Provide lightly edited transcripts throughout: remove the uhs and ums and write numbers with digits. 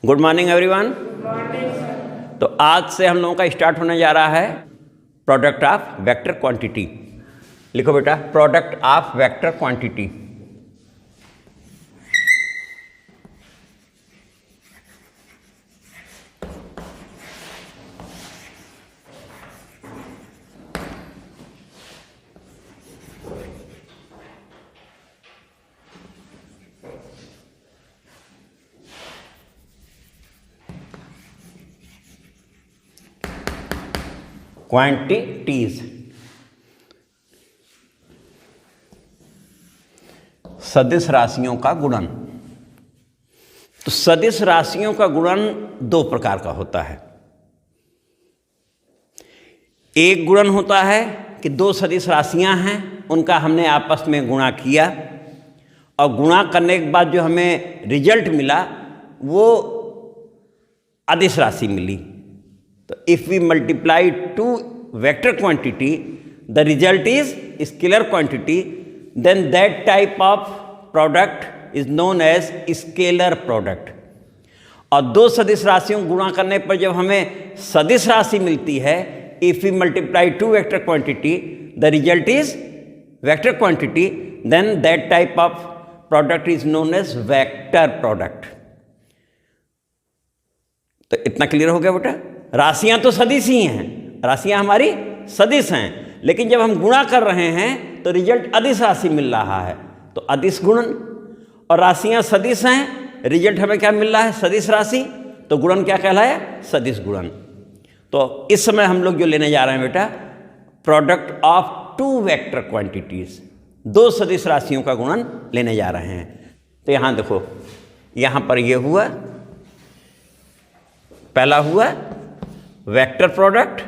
Good morning everyone. तो आज से हम लोगों का स्टार्ट होने जा रहा है प्रोडक्ट ऑफ वेक्टर क्वांटिटी। लिखो बेटा, product of vector quantity. Quantities, सदिश राशियों का गुणन। तो सदिश राशियों का गुणन दो प्रकार का होता है। एक गुणन होता है कि दो सदिश राशियां हैं, उनका हमने आपस में गुणा किया और गुणा करने के बाद जो हमें रिजल्ट मिला वो अदिश राशि मिली। तो if we multiply two vector quantity the result is scalar quantity, then that type of product is known as scalar product. और दो सदिश राशियों को गुणा करने पर जब हमें सदिश राशि मिलती है, if we multiply two vector quantity the result is vector quantity, then that type of product is known as vector product. तो इतना क्लियर हो गया बेटा। राशियां तो सदिश ही हैं, राशियां हमारी सदिश हैं, लेकिन जब हम गुणा कर रहे हैं तो रिजल्ट अदिश राशि मिल रहा है, तो अदिश गुणन। और राशियां सदिश हैं, रिजल्ट हमें क्या मिल रहा है? सदिश राशि। तो गुणन क्या कहलाया? सदिश गुणन। तो इस समय हम लोग जो लेने जा रहे हैं बेटा, product of two vector quantities, दो सदिश राशियों का गुणन लेने जा रहे हैं। तो यहां देखो, यहां पर ये हुआ, पहला हुआ वेक्टर प्रोडक्ट,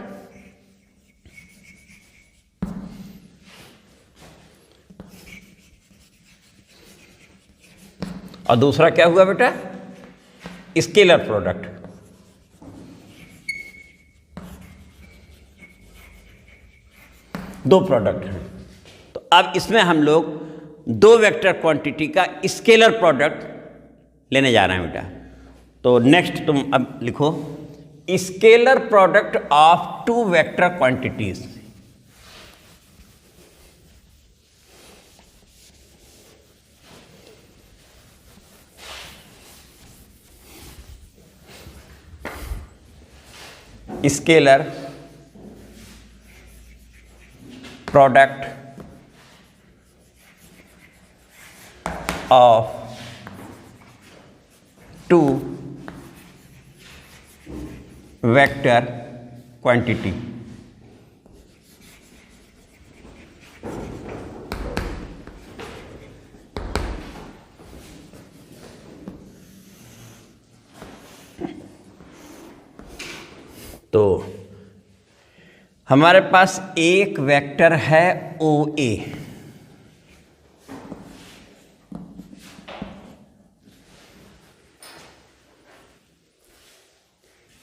और दूसरा क्या हुआ बेटा? Scalar product. दो प्रोडक्ट हैं। तो अब इसमें हम लोग दो वेक्टर क्वांटिटी का स्केलर प्रोडक्ट लेने जा रहे हैं बेटा। तो नेक्स्ट तुम अब लिखो, scalar product of two vector quantities. Scalar product of two vector quantity. तो हमारे पास एक वेक्टर है ओ ए,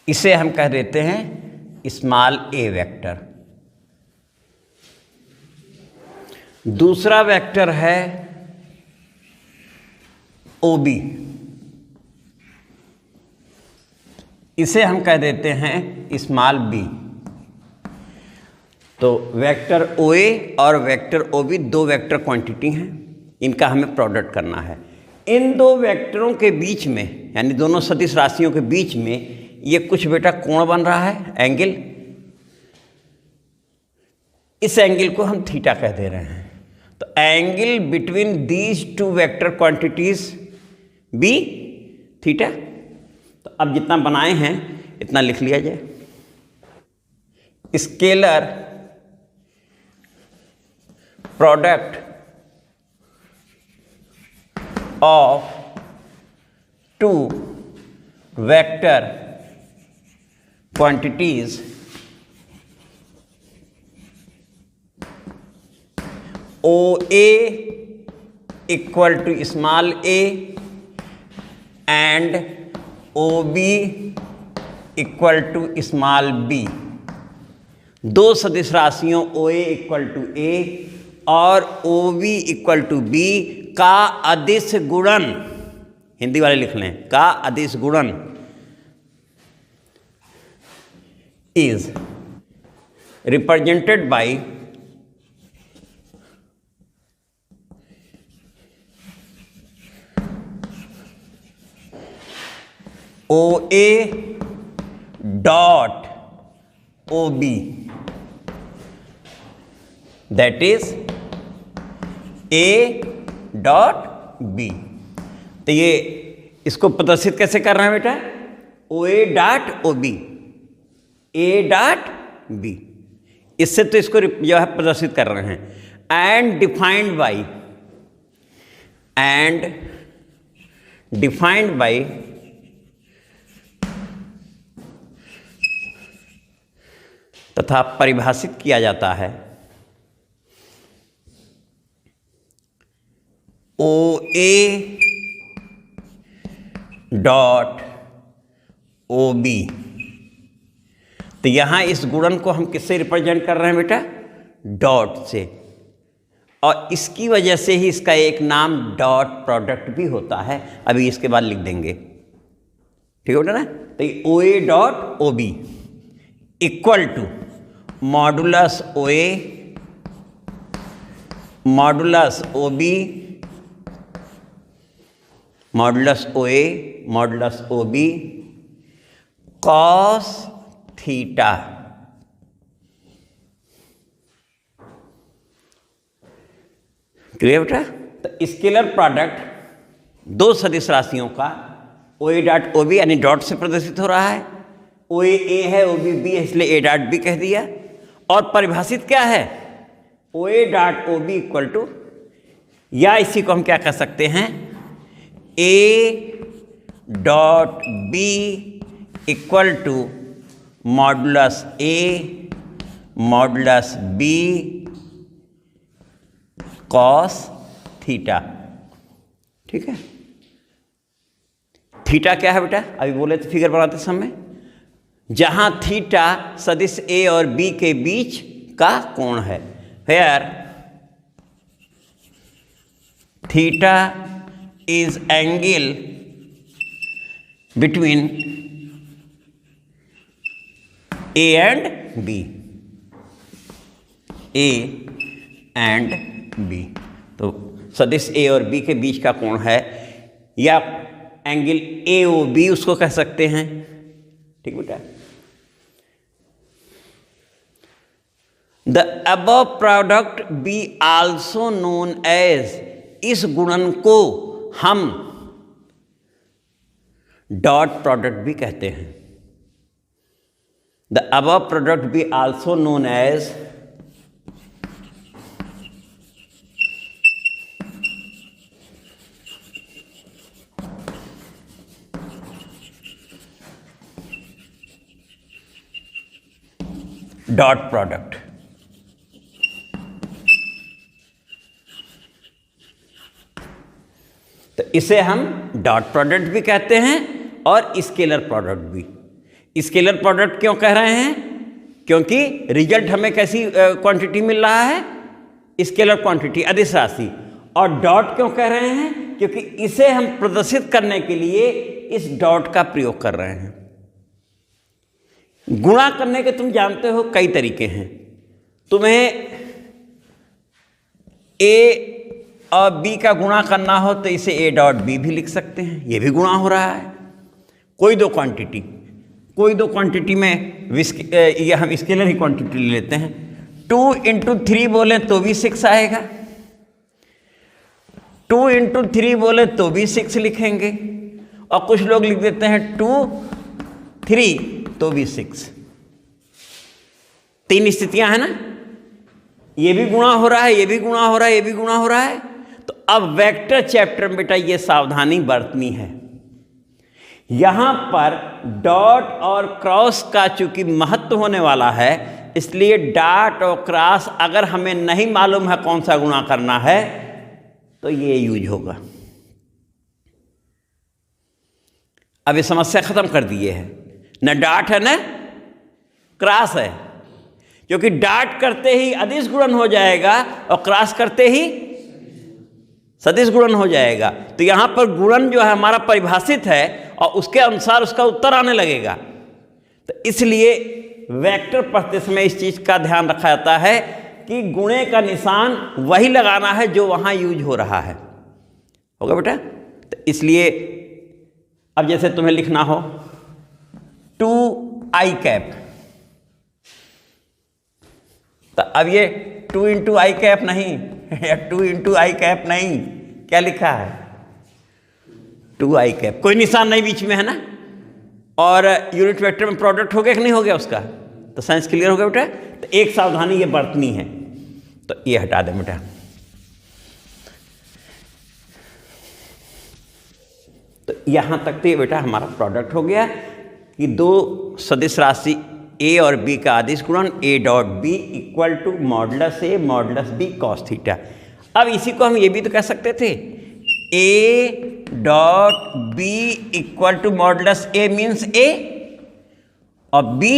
इसे हम कह देते हैं स्मॉल ए वेक्टर। दूसरा वेक्टर है ओ बी, इसे हम कह देते हैं स्मॉल बी। तो वेक्टर ओ ए और वेक्टर ओ बी दो वेक्टर क्वांटिटी हैं, इनका हमें प्रोडक्ट करना है। इन दो वेक्टरों के बीच में, यानी दोनों सदिश राशियों के बीच में ये कुछ बेटा कोण बन रहा है, एंगल। इस एंगल को हम थीटा कह दे रहे हैं। तो angle between these two vector quantities be theta. तो अब जितना बनाए हैं इतना लिख लिया जाए। Scalar product of two vector quantities O A equal to small a and O B equal to small b. दो सदिश राशियों O A equal to A और O B equal to B का अदिश गुणन, हिंदी वाले लिख लें, का अदिश गुणन is represented by OA dot OB, that is A dot B। तो ये इसको प्रदर्शित कैसे कर रहे हैं बेटा? OA dot OB, A dot B, इससे तो इसको जो है प्रदर्शित कर रहे हैं। एंड डिफाइंड बाई तथा परिभाषित किया जाता है OA डॉट OB। तो यहाँ इस गुणन को हम किससे रिप्रेजेंट कर रहे हैं बेटा? डॉट से, और इसकी वजह से ही इसका एक नाम डॉट प्रोडक्ट भी होता है। अभी इसके बाद लिख देंगे, ठीक है ना? तो OA dot OB equal to modulus OA modulus OB modulus OA modulus OB cos theta. Clear बेटा? तो स्केलर प्रोडक्ट दो सदिश राशियों का OA डॉट OB यानी डॉट से प्रदर्शित हो रहा है। OA A है, OB B है, इसलिए A डॉट B कह दिया। और परिभाषित क्या है? OA dot OB equal to, या इसी को हम क्या कह सकते हैं? A dot B equal to modulus A modulus B cos theta. ठीक है? थीटा क्या है बेटा? अभी बोले थे फिगर बनाते समय, जहां थीटा सदिश A और B के बीच का कोण है। Here theta is angle between A and B, A and B। तो सदिश A और B के बीच का कोण है, या एंगल AOB उसको कह सकते हैं। ठीक बेटा? The above product be also known as, इस गुणन को हम डॉट प्रोडक्ट भी कहते हैं। The above product be also known as dot product. तो इसे हम डॉट प्रोडक्ट भी कहते हैं और स्केलर प्रोडक्ट भी। स्केलर प्रोडक्ट क्यों कह रहे हैं? क्योंकि रिजल्ट हमें कैसी क्वांटिटी मिल रहा है? स्केलर क्वांटिटी, अदिश राशि। और डॉट क्यों कह रहे हैं? क्योंकि इसे हम प्रदर्शित करने के लिए इस डॉट का प्रयोग कर रहे हैं। गुणा करने के तुम जानते हो कई तरीके हैं। तुम्हें A और B का गुणा करना हो तो इसे A डॉट B भी लिख सकते हैं, ये भी गुणा हो रहा है। कोई दो क्वांटिटी में ये हम स्केलर ही क्वांटिटी ले लेते हैं। 2 इंटू 3 बोले तो भी 6 आएगा, 2 इंटू 3 बोले तो भी 6 लिखेंगे, और कुछ लोग लिख देते हैं 2 3 तो भी 6। 3 स्थितियां हैं ना, ये भी गुणा हो रहा है, ये भी गुणा हो रहा है, ये भी गुणा हो रहा है। तो अब वेक्टर चैप्टर में बेटा ये सावधानी बरतनी है। यहां पर डॉट और क्रॉस का चूंकि महत्व होने वाला है, इसलिए डॉट और क्रॉस अगर हमें नहीं मालूम है कौन सा गुणा करना है तो ये यूज होगा। अब ये समस्या खत्म कर दिए है, न डॉट है न क्रॉस है, क्योंकि डॉट करते ही अदिश गुणन हो जाएगा और क्रॉस करते ही सदिश गुणन हो जाएगा। तो यहां पर गुणन जो है हमारा परिभाषित है और उसके अनुसार उसका उत्तर आने लगेगा। तो इसलिए वेक्टर पढ़ते समय इस चीज़ का ध्यान रखा जाता है कि गुणे का निशान वही लगाना है जो वहाँ यूज हो रहा है। होगा बेटा? तो इसलिए अब जैसे तुम्हें लिखना हो 2i कैप, तो अब ये 2 इंटू आई कैप नहीं या 2 इंटू आई कैप नहीं, क्या लिखा है 2i कैप, कोई निशान नहीं बीच में है ना। और यूनिट वेक्टर में प्रोडक्ट हो गया कि नहीं हो गया उसका, तो साइंस क्लियर हो गया बेटा। तो एक सावधानी ये बरतनी है, तो ये हटा दें बेटा। तो यहाँ तक तो ये बेटा हमारा प्रोडक्ट हो गया कि दो सदिश राशि a और b का अदिश गुणन a dot b equal to modulus a modulus b cos theta. अब इसी को हम ये भी तो कह सकते थे a dot b equal to modulus a means a, और b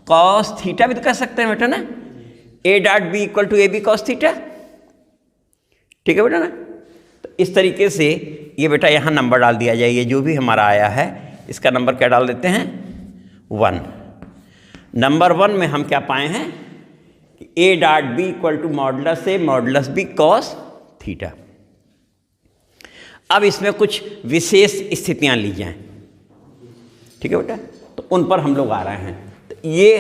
कॉस थीटा भी तो कह सकते हैं बेटा ना, a dot b equal to A B cos theta. ठीक है बेटा ना। तो इस तरीके से ये बेटा यहाँ नंबर डाल दिया जाए, ये जो भी हमारा आया है इसका नंबर क्या डाल देते हैं 1। नंबर 1 में हम क्या पाए हैं कि a dot b equal to modulus a modulus b cos theta. अब इसमें कुछ विशेष स्थितियां ली जाएं, ठीक है बेटा, तो उन पर हम लोग आ रहे हैं। तो ये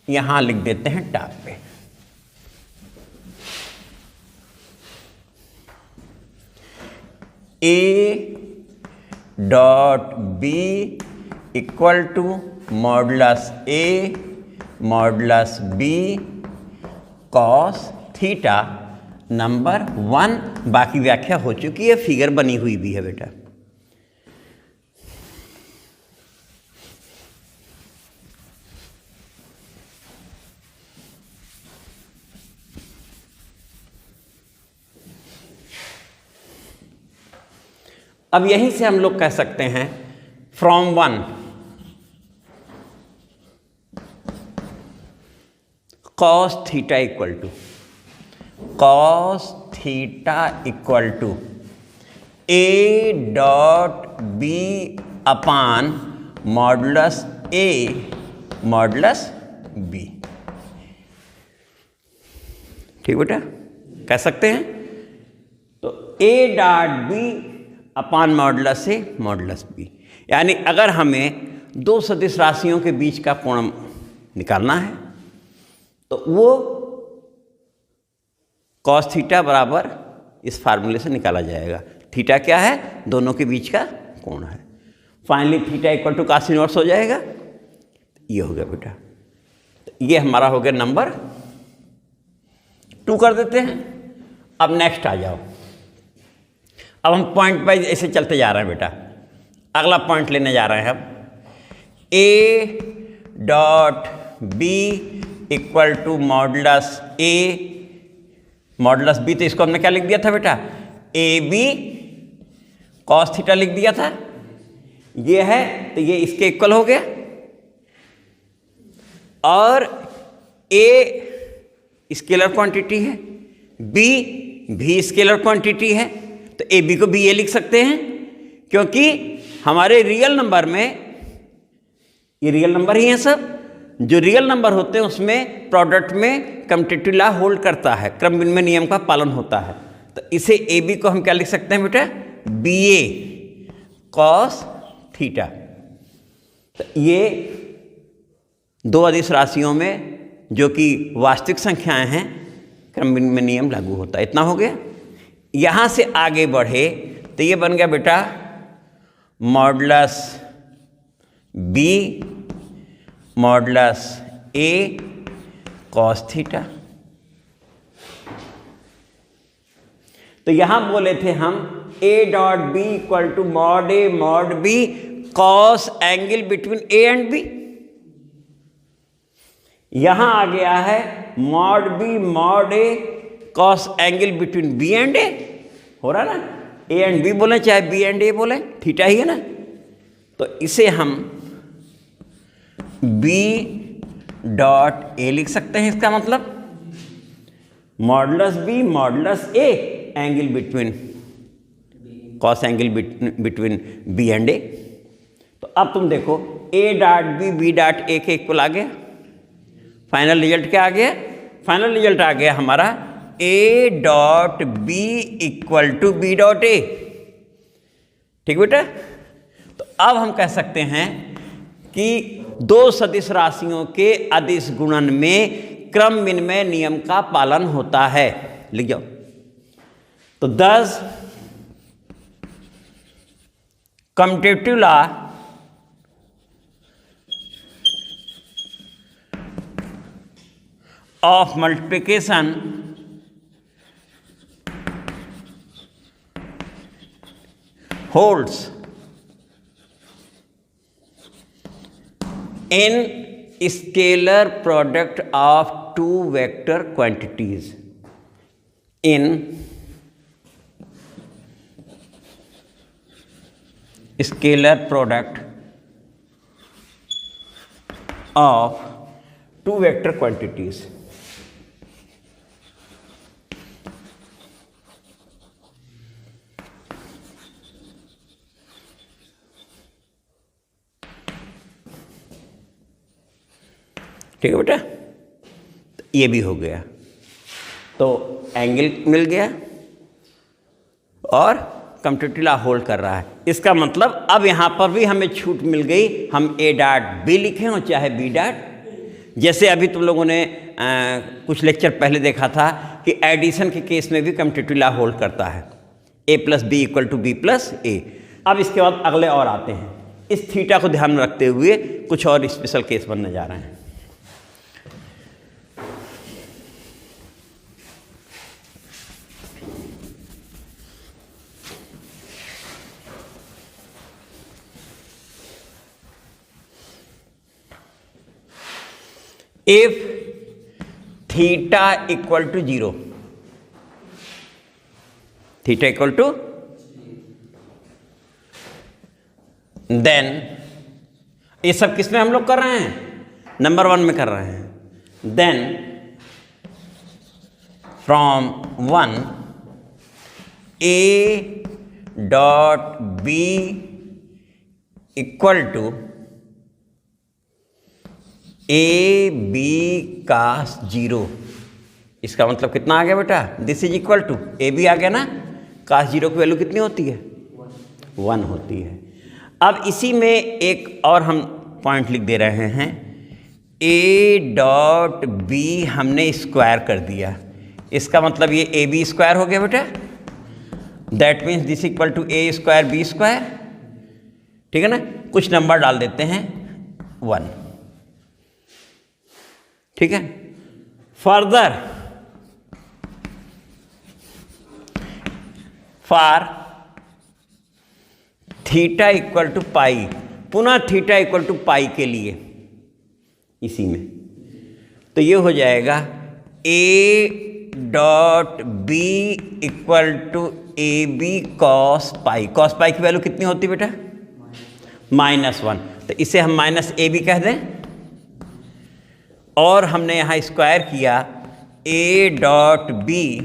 यहां लिख देते हैं टॉप पे। a dot b equal to modulus a modulus b cos theta number 1। बाकी व्याख्या हो चुकी है, फिगर बनी हुई भी है बेटा। अब यहीं से हम लोग कह सकते हैं from 1 cos theta equal to a dot b upon modulus a modulus b। ठीक बेटा, कह सकते हैं। तो a dot b upon modulus a modulus b, यानी अगर हमें दो सदिश राशियों के बीच का कोण निकालना है तो वो कॉस थीटा बराबर इस फार्मूले से निकाला जाएगा। थीटा क्या है, दोनों के बीच का कोण है। Finally theta equal to cos inverse हो जाएगा। ये हो गया बेटा। तो ये हमारा हो गया नंबर 2 कर देते हैं। अब नेक्स्ट आ जाओ। अब हम पॉइंट वाइज ऐसे चलते जा रहे हैं बेटा। अगला पॉइंट लेने जा रहे हैं अब a dot b equal to modulus a modulus b। तो इसको हमने क्या लिख दिया था बेटा, ए बी कॉस थीटा लिख दिया था। ये है तो ये इसके इक्वल हो गया, और a स्केलर क्वांटिटी है, b भी स्केलर क्वांटिटी है। तो ए बी को भी ये लिख सकते हैं, क्योंकि हमारे रियल नंबर में ये रियल नंबर ही हैं सब। जो रियल नंबर होते हैं उसमें प्रोडक्ट में कम्यूटेटिव लॉ होल्ड करता है, क्रम विनिमय नियम का पालन होता है। तो इसे ए बी को हम क्या लिख सकते हैं बेटा, बी ए कॉस थीटा। तो ये दो अदिश राशियों में जो कि वास्तविक संख्याएं हैं क्रम विनिमय नियम लागू होता है। इतना हो गया। यहाँ से आगे बढ़े तो ये बन गया बेटा modulus B modulus A cos theta. तो यहां बोले थे हम a dot B equal to mod A mod B cos angle between a and b। यहां आ गया है mod B mod A cos angle between b and a। हो रहा ना, a एंड b बोले चाहे b एंड a बोले, थीटा ही है ना। तो इसे हम b डॉट ए लिख सकते हैं। इसका मतलब modulus b modulus a angle between cos angle between b and a। तो अब तुम देखो A dot B B dot A के इक्वल आ गया। फाइनल रिजल्ट क्या आ गया? फाइनल रिजल्ट आ गया हमारा A dot B equal to B dot A. ठीक बेटा? तो अब हम कह सकते हैं कि दो सदिश राशियों के अदिश गुणन में क्रम विनिमय नियम का पालन होता है। लिख जाओ। तो thus commutative law of multiplication holds in scalar product of two vector quantities in scalar product of two vector quantities. ठीक है बेटा? ये भी हो गया। तो एंगल मिल गया और कम्यूटेटिव लॉ होल्ड कर रहा है। इसका मतलब अब यहाँ पर भी हमें छूट मिल गई, हम ए डॉट बी लिखें और चाहे बी डॉट। जैसे अभी तुम लोगों ने कुछ लेक्चर पहले देखा था कि एडिशन के केस में भी कम्यूटेटिव लॉ होल्ड करता है, a plus b equal to b plus a. अब इसके बाद अगले और आते हैं। इस थीटा को ध्यान में रखते हुए कुछ और स्पेशल केस बनने जा रहे हैं। If theta equal to 0, theta equal to, then ये सब किस में हम लोग कर रहे हैं? नंबर 1 में कर रहे हैं। then from 1 a dot b equal to a b cos 0। इसका मतलब कितना आ गया बेटा? This is equal to A b आ गया ना। कास 0 की वैल्यू कितनी होती है? 1 होती है। अब इसी में एक और हम पॉइंट लिख दे रहे हैं, ए डॉट बी हमने स्क्वायर कर दिया। इसका मतलब ये ए बी स्क्वायर हो गया बेटा। That means this equal to A square B square. ठीक है ना? कुछ नंबर डाल देते हैं 1। ठीक है? Further for theta equal to pi, पुनः थीटा इक्वल टू पाई के लिए इसी में, तो ये हो जाएगा A dot B equal to A B cos pi. Cos pi की वैल्यू कितनी होती बेटा? -1। तो इसे हम माइनस ए बी कह दें और हमने यहाँ स्क्वायर किया ए डॉट बी,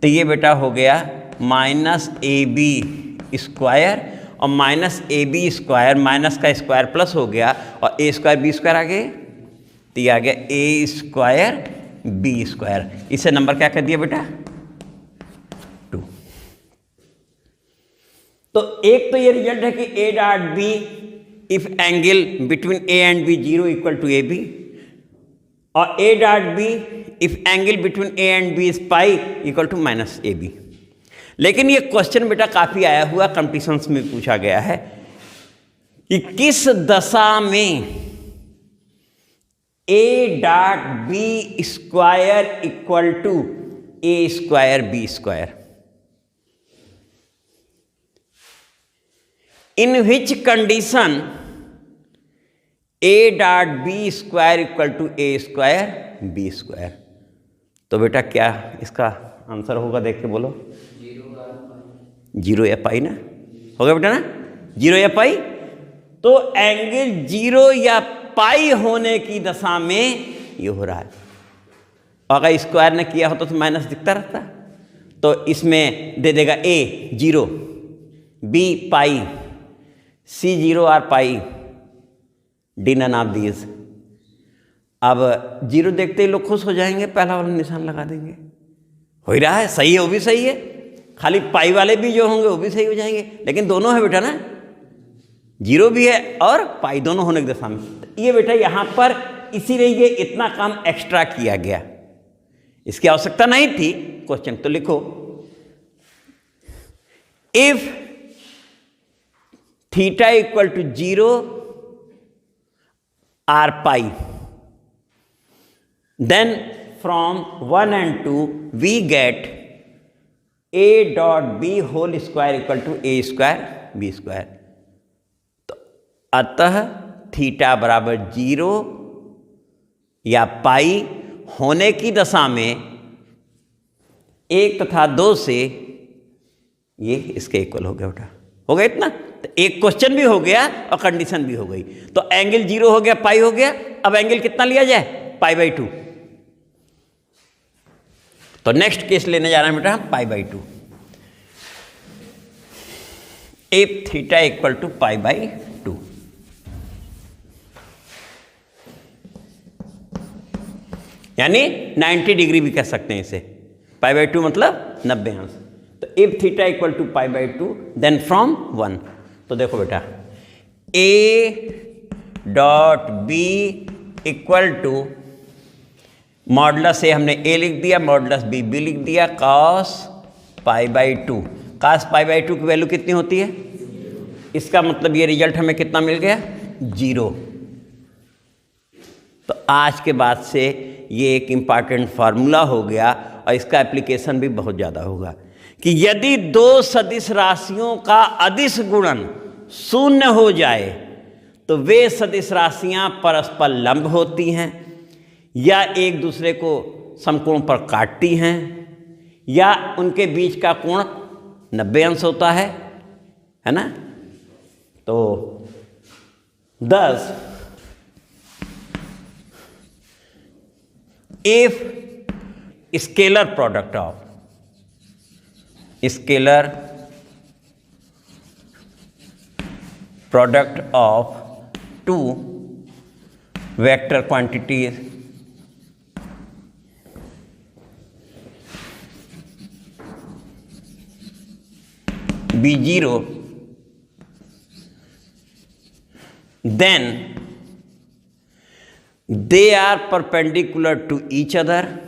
तो ये बेटा हो गया माइनस ए बी स्क्वायर और माइनस ए बी स्क्वायर, माइनस का स्क्वायर प्लस हो गया और ए स्क्वायर बी स्क्वायर आ गए, तो ये आ गया ए स्क्वायर बी स्क्वायर। इसे नंबर क्या कर दिया बेटा? 2। तो एक तो ये रिजल्ट है कि a dot b if angle between a and b 0 equal to A b, और a dot b if angle between a and b is pi equal to minus A b. लेकिन ये क्वेश्चन बेटा काफ़ी आया हुआ, competitions में पूछा गया है कि किस दशा में A dot B square equal to A square B square, in which condition A dot B square equal to A square B square. तो बेटा क्या इसका आंसर होगा? देख के बोलो। 0 या पाई ना होगा बेटा ना? 0 या पाई। तो एंगल 0 या पाई होने की दशा में ये हो रहा है। अगर स्क्वायर ने किया होता तो माइनस दिखता रहता। तो इसमें दे देगा ए 0, बी पाई, सी 0 और पाई, डी नन ऑफ दीज। अब 0 देखते ही लोग खुश हो जाएंगे, पहला वाला निशान लगा देंगे। हो ही रहा है, सही है, वो भी सही है। खाली पाई वाले भी जो होंगे वो भी सही हो जाएंगे, लेकिन दोनों है बेटा ना, 0 भी है और पाई, दोनों होने की दशा में। तो ये बेटा यहाँ पर इसीलिए ये इतना काम एक्स्ट्रा किया गया, इसकी आवश्यकता नहीं थी क्वेश्चन। तो लिखो if theta equal to 0 or pi, then from 1 and 2 we get a dot b whole square equal to a square b square। तो अतः थीटा बराबर 0 या पाई होने की दशा में 1 तथा 2 से ये इसके इक्वल हो गया बेटा। हो गया इतना, तो एक क्वेश्चन भी हो गया और कंडीशन भी हो गई। तो एंगल 0 हो गया, पाई हो गया। अब एंगल कितना लिया जाए? पाई बाई 2। तो नेक्स्ट केस लेने जा रहे हैं बेटा हम pi by 2। If theta equal to pi by 2, यानी 90 डिग्री भी कह सकते हैं इसे। पाई बाई 2 मतलब 90 अंश। तो if theta equal to pi by 2 then from 1। तो देखो बेटा a dot B equal to modulus a हमने ए लिख दिया, मॉडुलस बी बी लिख दिया, cos pi by 2। Cos pi by 2 की वैल्यू कितनी होती है? इसका मतलब ये रिजल्ट हमें कितना मिल गया? 0। तो आज के बाद से ये एक इम्पॉर्टेंट फार्मूला हो गया और इसका एप्लीकेशन भी बहुत ज़्यादा होगा कि यदि दो सदिश राशियों का अदिश गुणन 0 हो जाए तो वे सदिश राशियाँ परस्पर लंब होती हैं या एक दूसरे को समकोण पर काटती हैं या उनके बीच का कोण 90 अंश होता है ना। तो 10 if scalar product of two vector quantities B0, then they are perpendicular to each other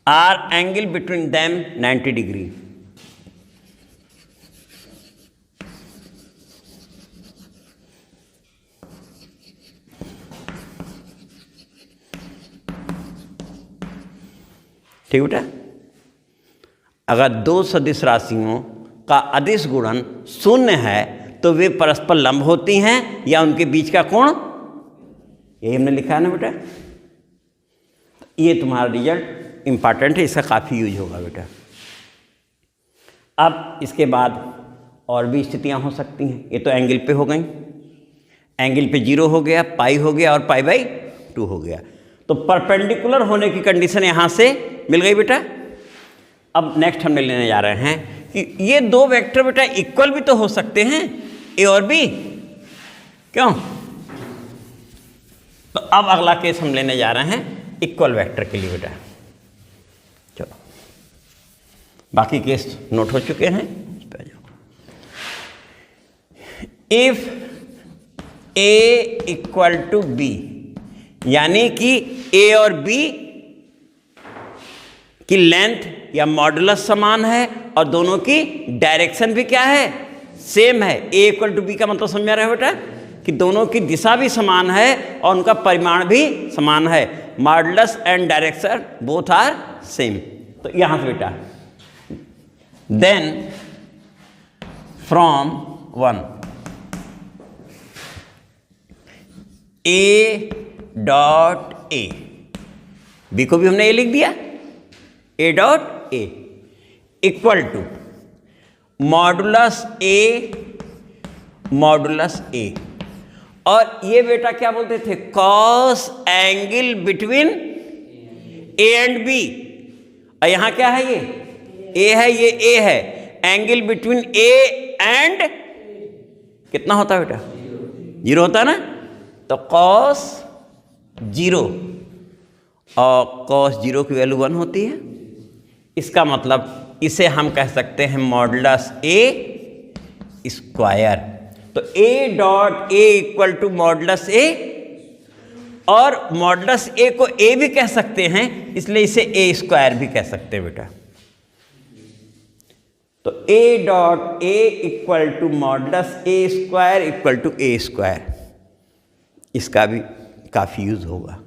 are angle between them 90 degree। ठीक बेटा, अगर दो सदिश राशियों का अदिश गुणन 0 है तो वे परस्पर लंब होती हैं या उनके बीच का कोण, यही हमने लिखा है ना बेटा। ये तुम्हारा रिजल्ट इंपॉर्टेंट है, इसका काफ़ी यूज होगा बेटा। अब इसके बाद और भी स्थितियां हो सकती हैं। ये तो एंगल पे हो गई, एंगल पे 0 हो गया, पाई हो गया और पाई बाई 2 हो गया। तो परपेंडिकुलर होने की कंडीशन यहाँ से मिल गई बेटा। अब नेक्स्ट हम लेने जा रहे हैं कि ये दो वेक्टर बेटा इक्वल भी तो हो सकते हैं, ए और बी, क्यों? तो अब अगला केस हम लेने जा रहे हैं इक्वल वेक्टर के लिए बेटा। चलो, बाकी केस नोट हो चुके हैं। If A equal to B, यानी कि ए और बी की लेंथ या मॉडुलस समान है और दोनों की डायरेक्शन भी क्या है? सेम है। ए इक्वल टू बी का मतलब समझ में आ रहा है बेटा कि दोनों की दिशा भी समान है और उनका परिमाण भी समान है। Modulus and direction both are same. तो यहां से बेटा then from 1 a dot a, b को भी हमने ए लिख दिया, a dot A equal to modulus a और ये बेटा क्या बोलते थे, cos angle between a and b. और यहाँ क्या है, ये ए है, ये ए है, एंगल बिटवीन ए एंड कितना होता है बेटा, 0 होता है ना। तो कॉस 0 और कॉस 0 की वैल्यू 1 होती है। इसका मतलब इसे हम कह सकते हैं मॉडुलस ए स्क्वायर। तो ए dot A equal to modulus a, और मॉडुलस ए को ए भी कह सकते हैं, इसलिए इसे ए स्क्वायर भी कह सकते हैं बेटा। तो ए dot A equal to modulus A square equal to A square, इसका भी काफ़ी यूज़ होगा।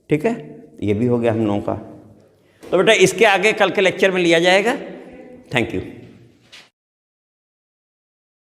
ठीक है, ये भी हो गया हम लोगों का। तो बेटा इसके आगे कल के लेक्चर में लिया जाएगा। Thank you.